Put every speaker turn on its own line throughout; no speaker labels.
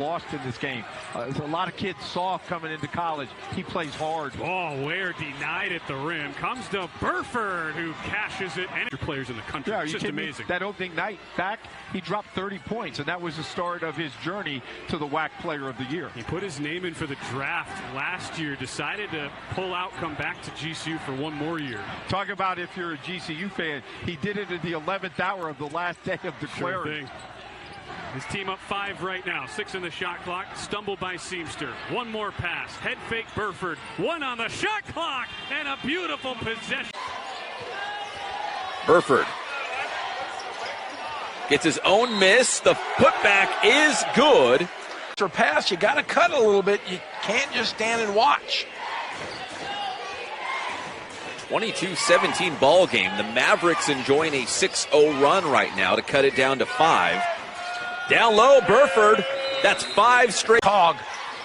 lost in this game. There's a lot of kids soft coming into college. He plays hard.
Oh, Ware denied at the rim. Comes to Burford, who cashes it. And players in the country.
Yeah,
it's just amazing.
That opening night back, he dropped 30 points, and that was the start of his journey to the WAC Player of the Year.
He put his name in for the draft last year, decided to pull out, come back to GCU for one more year.
Talk about if you're a GCU fan, he did it at the 11th hour of the last day of declaring.
Sure thing. His team up 5 right now. 6 in the shot clock. Stumbled by Seamster. One more pass. Head fake Burford. 1 on the shot clock. And a beautiful possession.
Burford gets his own miss. The putback is good.
After pass, you got to cut a little bit. You can't just stand and watch.
22-17 ball game. The Mavericks enjoying a 6-0 run right now to cut it down to 5. Down low, Burford. That's 5 straight.
Hog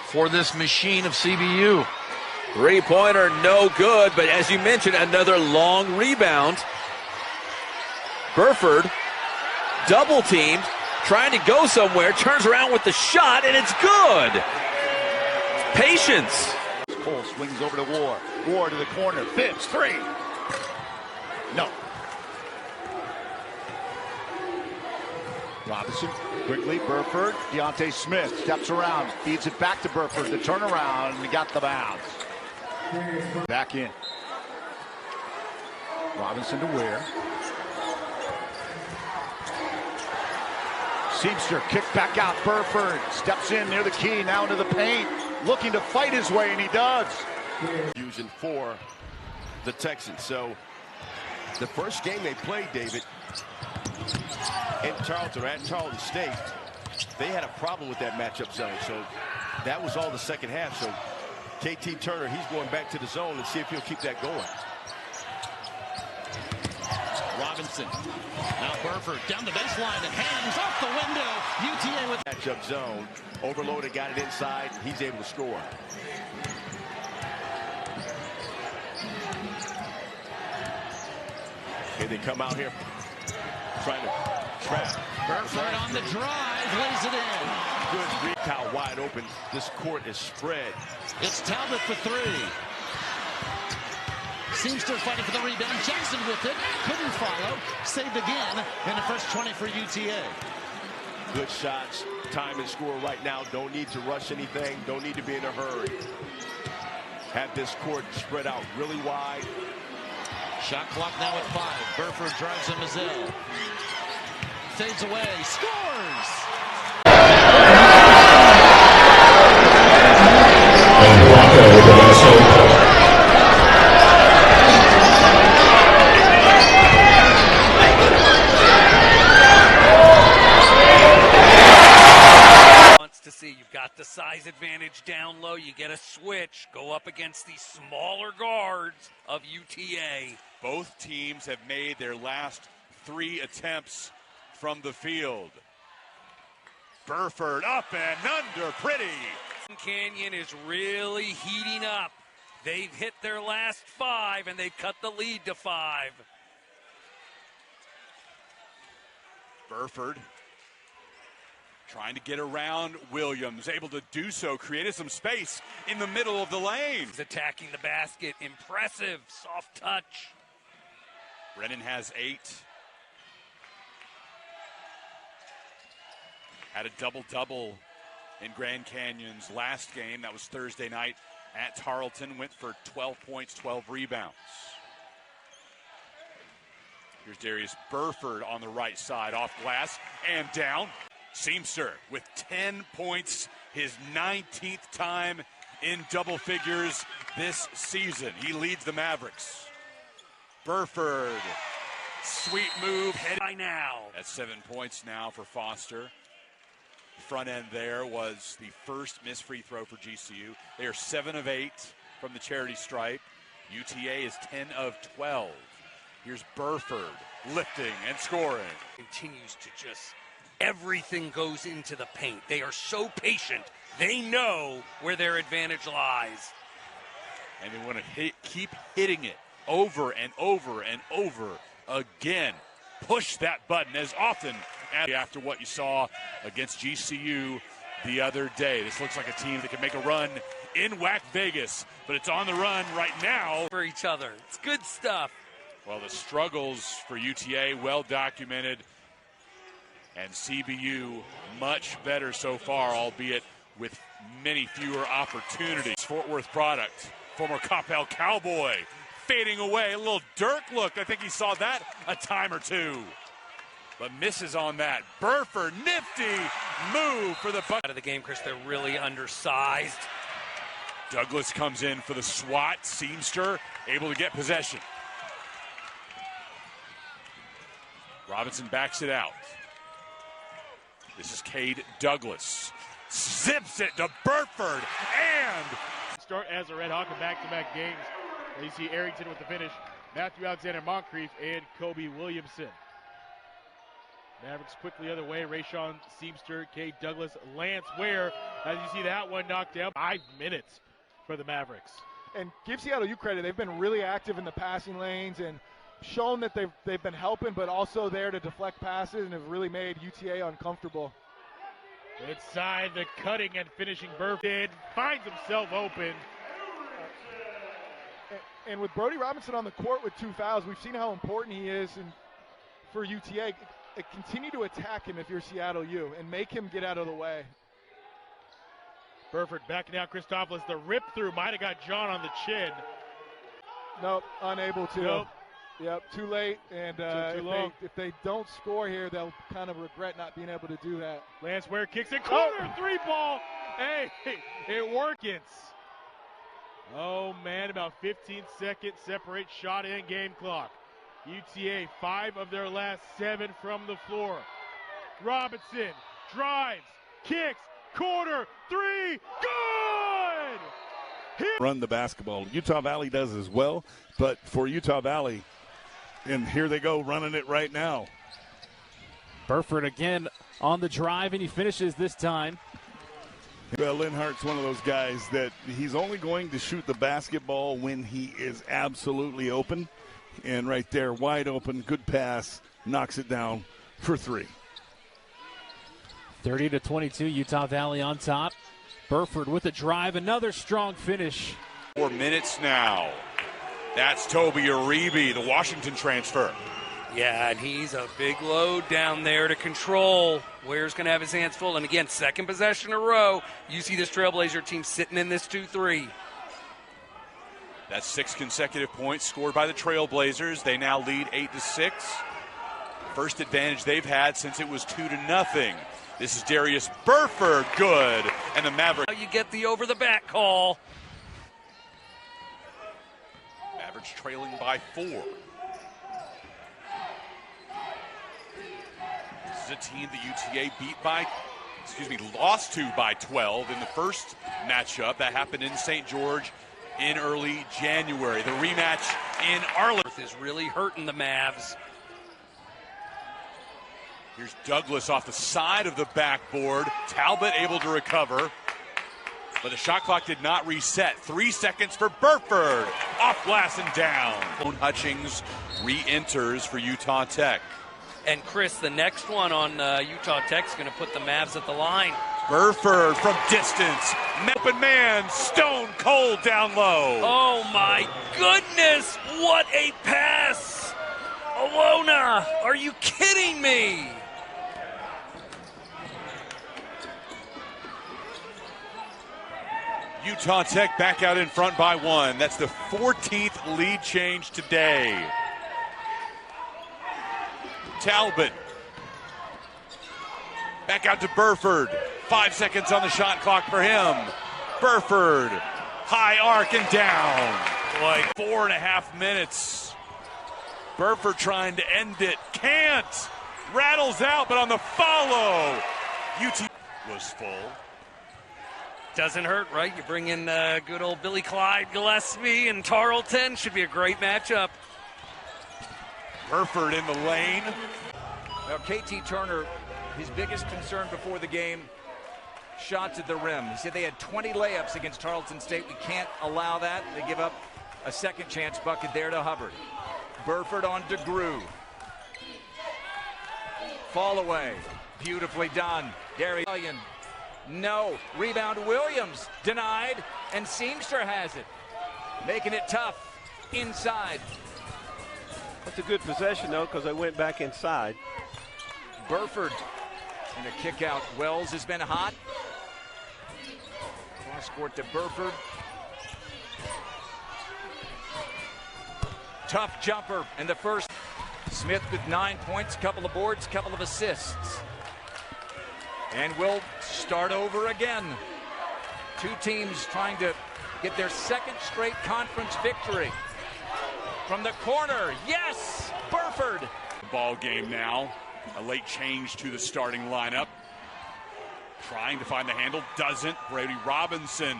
for this machine of CBU.
Three-pointer, no good, but as you mentioned, another long rebound. Burford, double-teamed, trying to go somewhere, turns around with the shot, and it's good. Patience.
Cole swings over to Ward. Ward to the corner. Phipps, 3. No. Robinson, quickly, Burford, Deontay Smith steps around, feeds it back to Burford, the turnaround, and he got the bounce. Back in. Robinson to Ware. Seamster kicked back out, Burford steps in near the key, now into the paint, looking to fight his way, and he does.
Fusion for the Texans. So the first game they played, David, in Tarleton, or at Tarleton State, they had a problem with that matchup zone. So that was all the second half. So KT Turner, he's going back to the zone and see if he'll keep that going.
Robinson. Now Burford down the baseline and hangs off the window. UTA with
matchup zone. Overloaded, got it inside. He's able to score. Okay, they come out here trying to trap.
Burford on the drive, lays it in.
Good read, how wide open this court is spread.
It's Talbot for 3. Seamster fighting for the rebound. Jackson with it. Couldn't follow. Saved again in the first 20 for UTA.
Good shots. Time and score right now. Don't need to rush anything. Don't need to be in a hurry. Have this court spread out really wide.
Shot clock now at 5. Burford drives a Mazel. Fades away. Scores!
To see you've got the size advantage down low, you get a switch, go up against these smaller guards of UTA.
Both teams have made their last 3 attempts from the field. Burford up and under, pretty.
Canyon is really heating up. They've hit their last 5 and they've cut the lead to 5.
Burford trying to get around Williams, able to do so, created some space in the middle of the lane.
He's attacking the basket, impressive, soft touch.
Brennan has 8. Had a double-double in Grand Canyon's last game. That was Thursday night at Tarleton. Went for 12 points, 12 rebounds. Here's Darius Burford on the right side, off glass and down. Seamster with 10 points, his 19th time in double figures this season. He leads the Mavericks. Burford, sweet move, head by now. That's 7 points now for Foster. Front end there was the first missed free throw for GCU. They are 7 of 8 from the charity stripe. UTA is 10 of 12. Here's Burford lifting and scoring.
Continues to just, everything goes into the paint. They are so patient. They know where their advantage lies.
And they want to keep hitting it over and over and over again. Push that button as often after what you saw against GCU the other day. This looks like a team that can make a run in WAC Vegas, but it's on the run right now.
For each other. It's good stuff.
Well, the struggles for UTA well documented, and CBU much better so far, albeit with many fewer opportunities. Fort Worth product, former Coppell Cowboy, fading away. A little Dirk look. I think he saw that a time or two, but misses on that. Burford, nifty move for the buck.
Out of the game, Chris, they're really undersized.
Douglas comes in for the swat. Seamster able to get possession. Robinson backs it out. This is Cade Douglas. Zips it to Burford and
start as a Red Hawk in back-to-back games. You see Arrington with the finish, Matthew Alexander Moncrief, and Kobe Williamson. Mavericks quickly the other way. Rayshon Seamster, Cade Douglas, Lance Ware. As you see that one knocked down. 5 minutes for the Mavericks.
And give Seattle U credit. They've been really active in the passing lanes and shown that they've been helping, but also there to deflect passes and have really made UTA uncomfortable.
Inside the cutting and finishing Burford finds himself open.
And with Brody Robinson on the court with 2 fouls, we've seen how important he is for UTA. Continue to attack him if you're Seattle U and make him get out of the way.
Burford backing out Christopoulos. The rip through might have got John on the chin.
Nope, unable to.
Nope.
Yep, too late. And if they don't score here, they'll kind of regret not being able to do that.
Lance Ware kicks it. Corner, 3-ball. Hey, it works. Oh, man, about 15 seconds separate shot and game clock. UTA, 5 of their last 7 from the floor. Robinson drives, kicks, corner, 3, good!
Run the basketball. Utah Valley does as well, but for Utah Valley, and here they go running it right now.
Burford again on the drive, and he finishes this time.
Well, Linhart's one of those guys that he's only going to shoot the basketball when he is absolutely open. And right there, wide open, good pass, knocks it down for 3.
30-22, Utah Valley on top. Burford with a drive, another strong finish.
4 minutes now. That's Toby Uribe, the Washington transfer.
Yeah, and he's a big load down there to control. Ware's going to have his hands full. And again, second possession in a row. You see this Trailblazer team sitting in this 2-3.
That's 6 consecutive points scored by the Trailblazers. They now lead 8-6. First advantage they've had since it was 2-0. This is Darius Burford, good. And the Mavericks.
You get the over-the-back call.
Mavericks trailing by 4. This is a team that UTA lost to by 12 in the first matchup. That happened in St. George in early January. The rematch in Arlington
is really hurting the Mavs.
Here's Douglas off the side of the backboard. Talbot able to recover, but the shot clock did not reset. 3 seconds for Burford. Off glass and down. Hutchings re-enters for Utah Tech.
And Chris, the next one on Utah Tech is going to put the Mavs at the line.
Burford from distance. Open man, stone cold down low.
Oh my goodness, what a pass. Alona, are you kidding me?
Utah Tech back out in front by 1. That's the 14th lead change today. Talbot. Back out to Burford. 5 seconds on the shot clock for him. Burford. High arc and down. Like 4.5 minutes. Burford trying to end it. Can't. Rattles out, but on the follow. UT was full.
Doesn't hurt, right? You bring in good old Billy Clyde Gillespie and Tarleton. Should be a great matchup.
Burford in the lane.
Now, KT Turner, his biggest concern before the game, shots at the rim. He said they had 20 layups against Tarleton State. We can't allow that. They give up a second chance bucket there to Hubbard. Burford on DeGrew. Fall away. Beautifully done. Darius No. Rebound Williams denied, and Seamster has it. Making it tough inside.
That's a good possession, though, because they went back inside.
Burford and a kick out. Wells has been hot. Cross court to Burford. Tough jumper in the first. Smith with 9 points, couple of boards, couple of assists. And we'll start over again. Two teams trying to get their second straight conference victory. From the corner, yes, Burford.
Ball game now. A late change to the starting lineup. Trying to find the handle, doesn't. Brady Robinson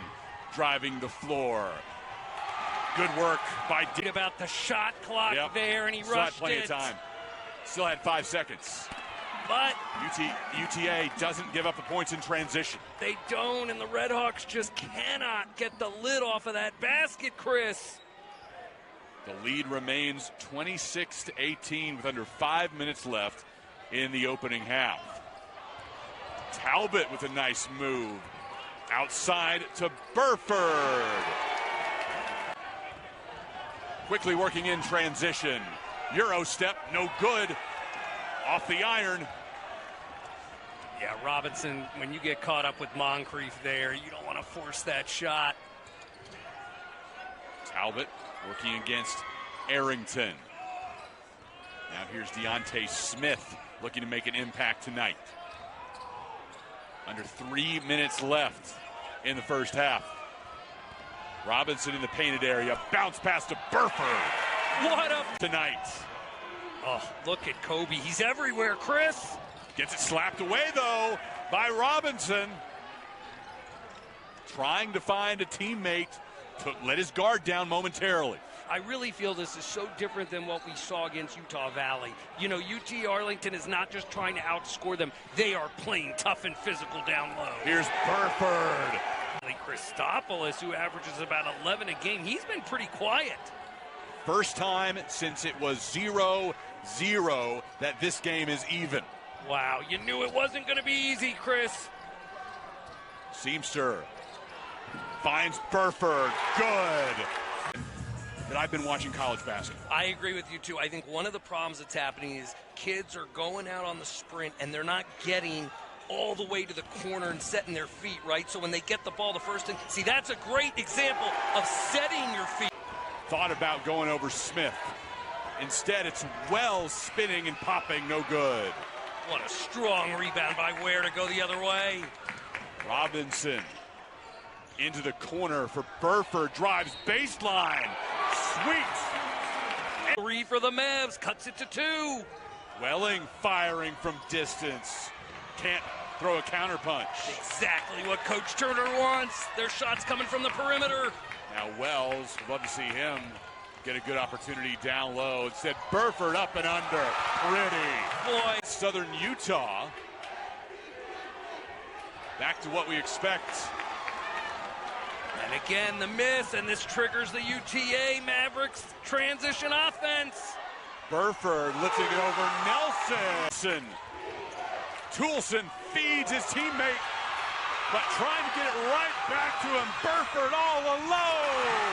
driving the floor. Good work by D.
About the shot clock there, and he
Still
rushed
had plenty
it.
of time. Still had 5 seconds.
But
UTA doesn't give up the points in transition.
they don't, and the Redhawks just cannot get the lid off of that basket, Chris.
The lead remains 26-18 with under 5 minutes left in the opening half. Talbot with a nice move. Outside to Burford. Quickly working in transition. Euro step, no good. Off the iron.
Yeah, Robinson, when you get caught up with Moncrief there, you don't want to force that shot.
Talbot working against Arrington. Now here's Deontay Smith looking to make an impact tonight. Under 3 minutes left in the first half. Robinson in the painted area. Bounce pass to Burford.
What up
tonight?
Oh, look at Kobe. He's everywhere, Chris.
Gets it slapped away, though, by Robinson. Trying to find a teammate to let his guard down momentarily.
I really feel this is so different than what we saw against Utah Valley. You know, UT-Arlington is not just trying to outscore them. They are playing tough and physical down low.
Here's Burford.
Christopoulos, who averages about 11 a game, he's been pretty quiet.
First time since it was 0-0 that this game is even.
Wow, you knew it wasn't going to be easy, Chris.
Seamster finds Burford. Good. That I've been watching college basketball.
I agree with you, too. I think one of the problems that's happening is kids are going out on the sprint, and they're not getting all the way to the corner and setting their feet, right? So when they get the ball the first time, see, that's a great example of setting your feet.
Thought about going over Smith. Instead, it's Wells spinning and popping, no good.
What a strong rebound by Ware to go the other way.
Robinson into the corner for Burford, drives baseline. Sweet.
3 for the Mavs, cuts it to 2.
Welling firing from distance. Can't throw a counterpunch.
Exactly what Coach Turner wants. Their shots coming from the perimeter.
Now Wells, would love to see him get a good opportunity down low. Instead, Burford up and under. Pretty.
Boy.
Southern Utah. Back to what we expect.
And again, the miss, and this triggers the UTA Mavericks transition offense.
Burford lifting it over Nelson. Toulson feeds his teammate, but trying to get it right back to him. Burford all alone.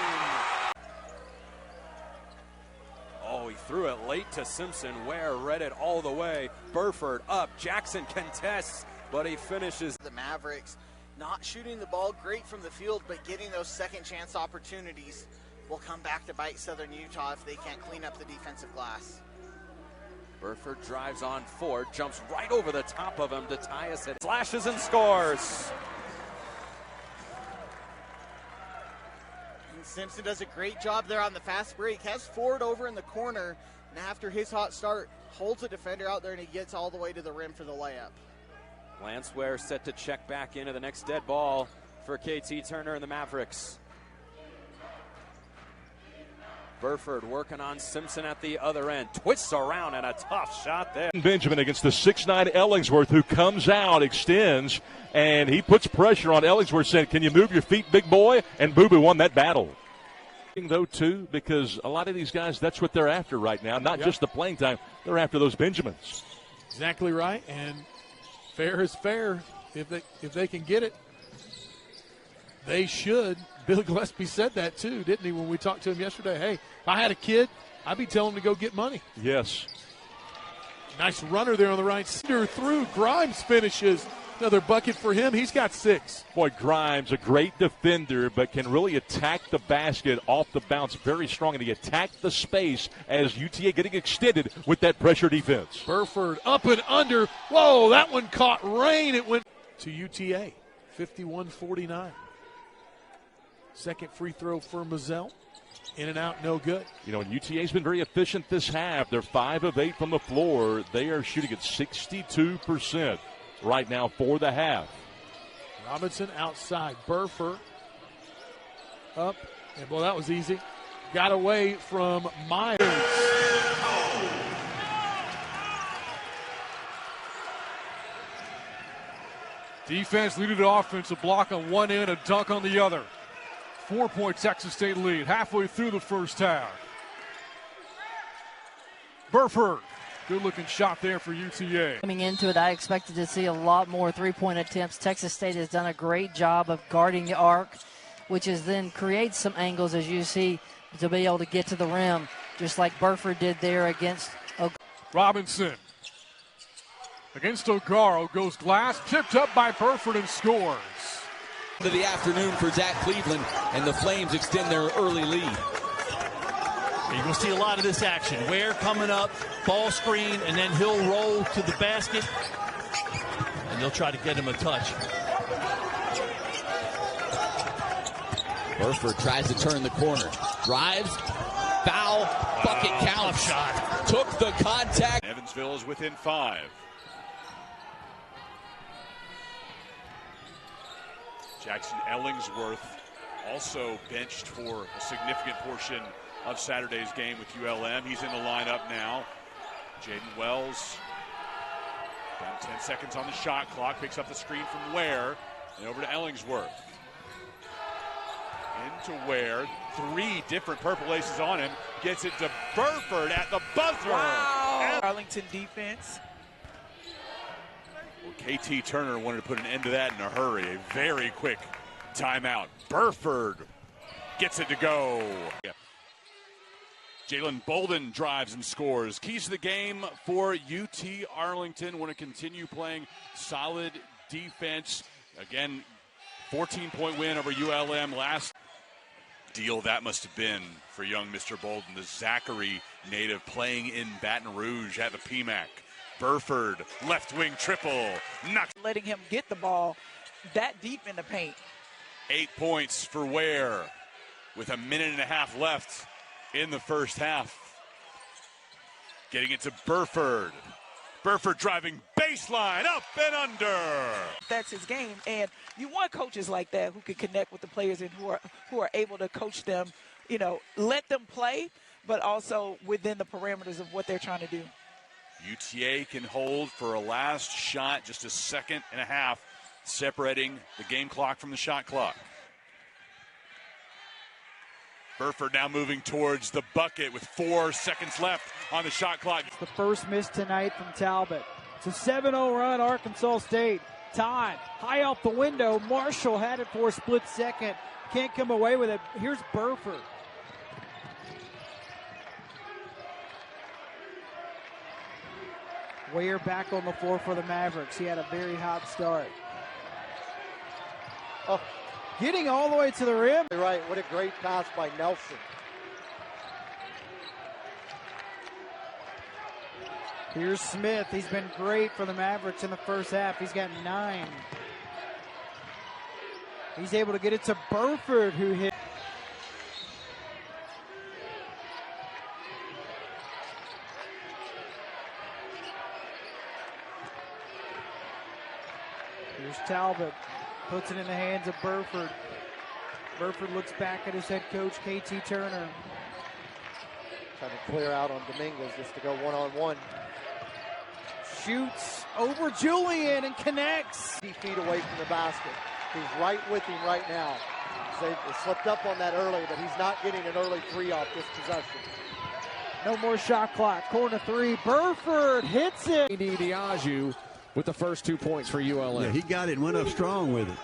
Oh, he threw it late to Simpson. Ware read it all the way. Burford up. Jackson contests, but he finishes.
The Mavericks not shooting the ball great from the field, but getting those second chance opportunities will come back to bite Southern Utah if they can't clean up the defensive glass.
Burford drives on Ford, jumps right over the top of him to Tyus and flashes and scores.
And Simpson does a great job there on the fast break, has Ford over in the corner, and after his hot start, holds a defender out there and he gets all the way to the rim for the layup.
Lance Ware set to check back into the next dead ball for KT Turner and the Mavericks. Burford working on Simpson at the other end. Twists around and a tough shot there.
Benjamin against the 6'9 Ellingsworth, who comes out, extends, and he puts pressure on Ellingsworth, saying, "Can you move your feet, big boy?" And Boo Boo won that battle. Though, too, because a lot of these guys, that's what they're after right now. Not just the playing time. They're after those Benjamins.
Exactly right, and fair is fair.
if they can get it, they should. Bill Gillespie said that too, didn't he, when we talked to him yesterday? Hey, if I had a kid, I'd be telling him to go get money.
Yes.
Nice runner there on the right. Through. Grimes finishes. Another bucket for him. He's got 6.
Boy, Grimes, a great defender, but can really attack the basket off the bounce very strong, and he attacked the space as UTA getting extended with that pressure defense.
Burford up and under. Whoa, that one caught rain. It went to UTA, 51-49. Second free throw for Mazzell. In and out, no good.
You know, and UTA's been very efficient this half. They're 5 of 8 from the floor. They are shooting at 62% right now for the half.
Robinson outside. Burford up. And, boy, that was easy. Got away from Myers.
Defense leading the offense. A block on one end, a dunk on the other. 4-point Texas State lead halfway through the first half. Burford, good-looking shot there for UTA.
Coming into it, I expected to see a lot more three-point attempts. Texas State has done a great job of guarding the arc, which is then creates some angles, as you see, to be able to get to the rim, just like Burford did there against
Robinson. Against O'Garo, goes glass, tipped up by Burford and scores.
To the afternoon for Zach Cleveland, and the Flames extend their early lead.
You're going to see a lot of this action. Ware coming up, ball screen, and then he'll roll to the basket, and they'll try to get him a touch.
Burford tries to turn the corner. Drives, foul, bucket count.
Shot.
Took the contact.
Evansville is within 5. Jackson Ellingsworth also benched for a significant portion of Saturday's game with ULM. He's in the lineup now. Jaden Wells, down 10 seconds on the shot clock, picks up the screen from Ware, and over to Ellingsworth. Into Ware, 3 different purple aces on him, gets it to Burford at the buzzer.
Wow. Arlington defense.
Well, KT Turner wanted to put an end to that in a hurry. A very quick timeout. Burford gets it to go. Jalen Bolden drives and scores. Keys to the game for UT Arlington. Want to continue playing solid defense. Again, 14-point win over ULM last deal that must have been for young Mr. Bolden. The Zachary native playing in Baton Rouge at the PMAC. Burford, left wing triple.
Letting him get the ball that deep in the paint.
8 points for Ware with a minute and a half left in the first half. Getting it to Burford. Burford driving baseline, up and under.
That's his game, and you want coaches like that who can connect with the players and who are able to coach them, you know, let them play, but also within the parameters of what they're trying to do.
UTA can hold for a last shot, just a second and a half, separating the game clock from the shot clock. Burford now moving towards the bucket with 4 seconds left on the shot clock.
It's the first miss tonight from Talbot. It's a 7-0 run, Arkansas State. Todd, high off the window. Marshall had it for a split second. Can't come away with it. Here's Burford. Ware back on the floor for the Mavericks. He had a very hot start. Oh, getting all the way to the rim.
Right, what a great pass by Nelson.
Here's Smith. He's been great for the Mavericks in the first half. He's got 9. He's able to get it to Burford, who hit. Here's Talbot. Puts it in the hands of Burford. Burford looks back at his head coach, KT Turner.
Trying to clear out on Dominguez just to go one-on-one.
Shoots over Julian and connects.
50 feet away from the basket. He's right with him right now. They slipped up on that early, but he's not getting an early 3 off this possession.
No more shot clock. Corner 3. Burford hits it.
Diaghiu
with the first 2 points for ULM.
Yeah, he got it and went up strong with it.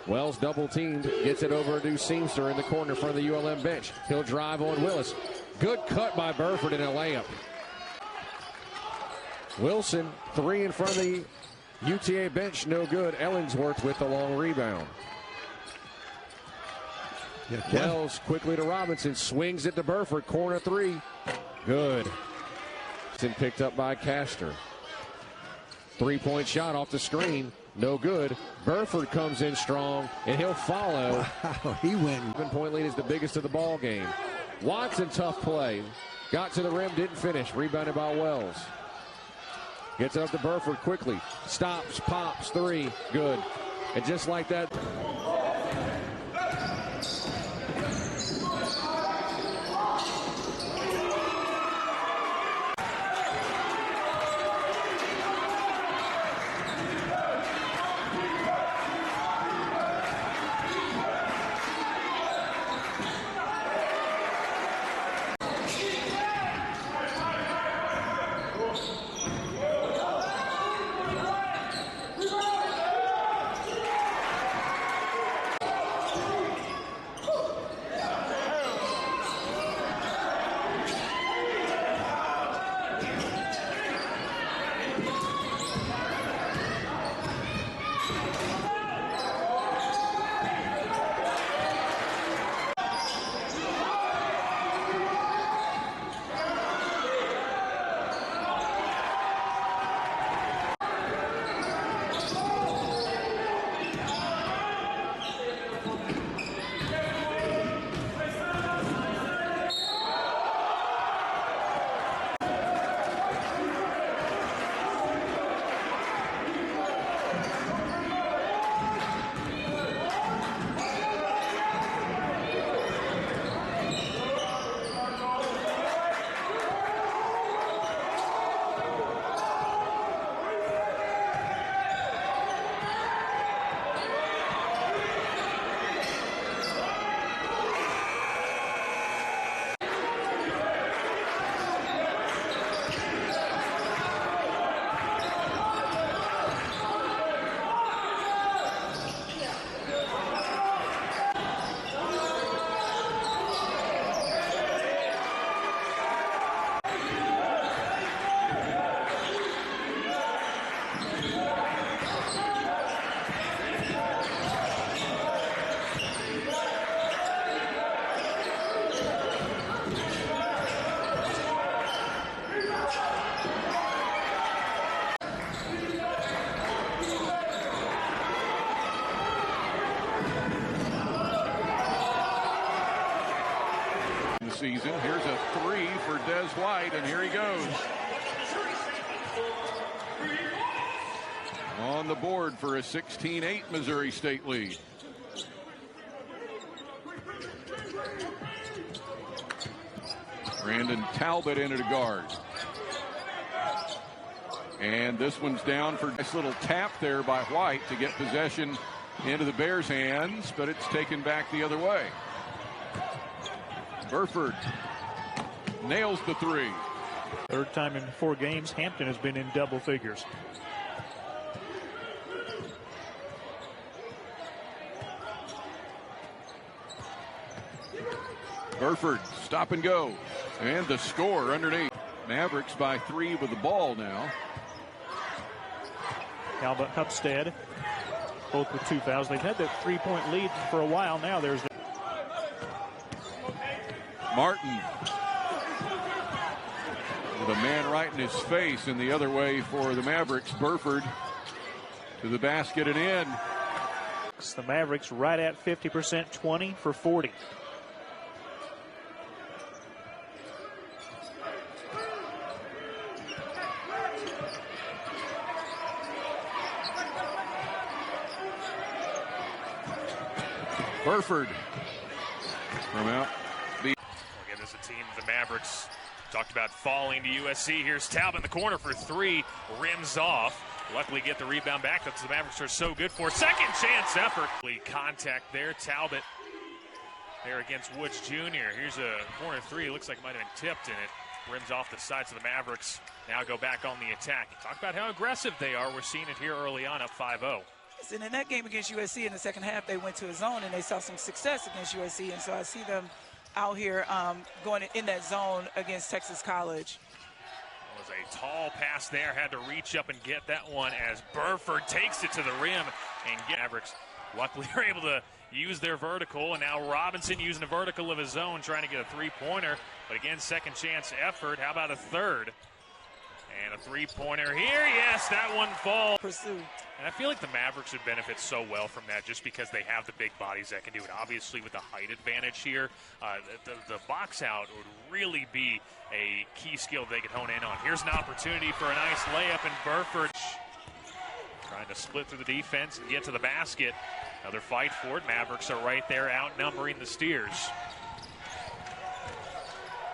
Wells double teamed, gets it over to Seamster in the corner in front of the ULM bench. He'll drive on Willis. Good cut by Burford in a layup. Wilson, 3 in front of the UTA bench, no good. Ellingsworth with the long rebound.
Yeah,
Wells quickly to Robinson, swings it to Burford, corner 3. Good. Picked up by Castor. 3-point shot off the screen. No good. Burford comes in strong, and he'll follow.
Wow, he went.
7-point lead is the biggest of the ball game. Watson, tough play. Got to the rim, didn't finish. Rebounded by Wells. Gets it up to Burford quickly. Stops, pops, 3. Good. And just like that.
Season. Here's a 3 for Des White, and here he goes. On the board for a 16-8 Missouri State lead. Brandon Talbot into the guard. And this one's down for a nice little tap there by White to get possession into the Bears' hands, but it's taken back the other way. Burford nails the 3.
Third time in 4 games, Hampton has been in double figures.
Burford, stop and go. And the score underneath. Mavericks by 3 with the ball now.
Talbot, Hupstead, both with 2 fouls. They've had that 3-point lead for a while now. There's
Martin with a man right in his face, and the other way for the Mavericks. Burford to the basket and in.
The Mavericks right at 50%, 20 for 40.
Burford from out.
Again, this is a team, the Mavericks talked about falling to USC. Here's Talbot in the corner for 3, rims off. Luckily get the rebound back. That's what the Mavericks are so good for. Second chance effort. Contact there. Talbot there against Woods Jr. Here's a corner 3. Looks like it might have been tipped, and it rims off the sides of the Mavericks. Now go back on the attack. Talk about how aggressive they are. We're seeing it here early on, up 5-0.
And in that game against USC in the second half, they went to a zone and they saw some success against USC. And so I see them out here going in that zone against Texas College.
It was a tall pass there. Had to reach up and get that one as Burford takes it to the rim. And Mavericks luckily are able to use their vertical. And now Robinson using a vertical of his own, trying to get a three-pointer. But again, second chance effort. How about a third? And a three-pointer here. Yes, that one falls.
Pursue.
And I feel like the Mavericks would benefit so well from that just because they have the big bodies that can do it. Obviously, with the height advantage here, the box out would really be a key skill they could hone in on. Here's an opportunity for a nice layup, and Burford trying to split through the defense and get to the basket. Another fight for it. Mavericks are right there outnumbering the Steers.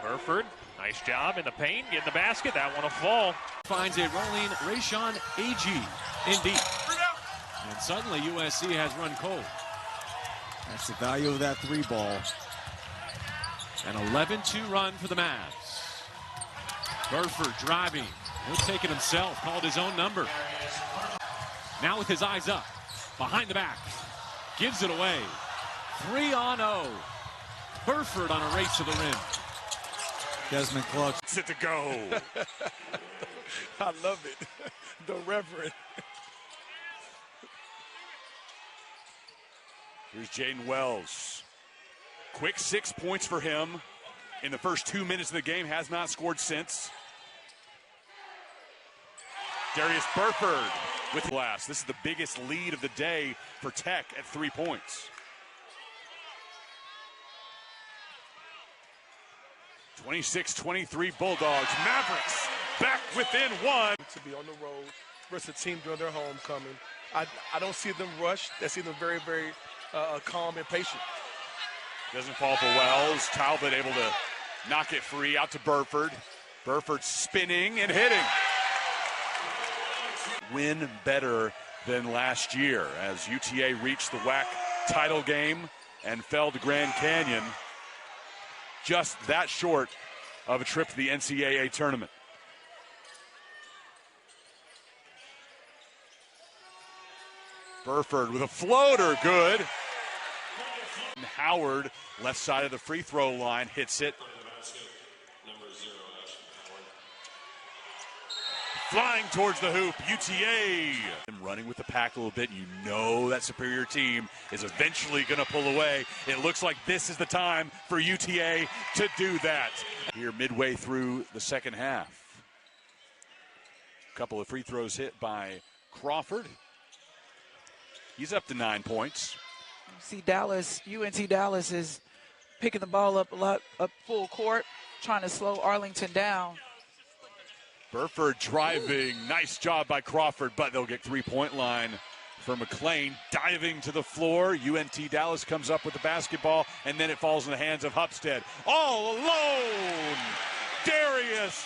Burford, nice job in the paint, getting the basket. That one will fall.
Finds a rolling Rayshon Agee in deep. And suddenly USC has run cold.
That's the value of that three ball.
An 11-2 run for the Mavs. Burford driving. He'll take it himself. Called his own number. Now with his eyes up. Behind the back. Gives it away. 3-on-0. Burford on a race to the rim.
Desmond Clutch.
Set to go.
I love it. The Reverend.
Here's Jaden Wells. Quick 6 points for him in the first 2 minutes of the game. Has not scored since. Darius Burford with glass. This is the biggest lead of the day for Tech at 3 points. 26-23 Bulldogs. Mavericks back within one.
To be on the road versus a team during their homecoming. I don't see them rush. I see them very, very calm and patient.
Doesn't fall for Wells. Talbot able to knock it free out to Burford. Burford spinning and hitting. Win better than last year as UTA reached the WAC title game and fell to Grand Canyon. Just that short of a trip to the NCAA tournament. Burford with a floater, good. Howard, left side of the free throw line, hits it. Flying towards the hoop, UTA. Running with the pack a little bit, you know that superior team is eventually going to pull away. It looks like this is the time for UTA to do that. Here midway through the second half. A couple of free throws hit by Crawford. He's up to 9 points.
See Dallas, UNT Dallas is picking the ball up a lot up full court, trying to slow Arlington down.
Burford driving, nice job by Crawford, but they'll get three-point line for McClain. Diving to the floor, UNT Dallas comes up with the basketball, and then it falls in the hands of Hupstead. All alone, Darius.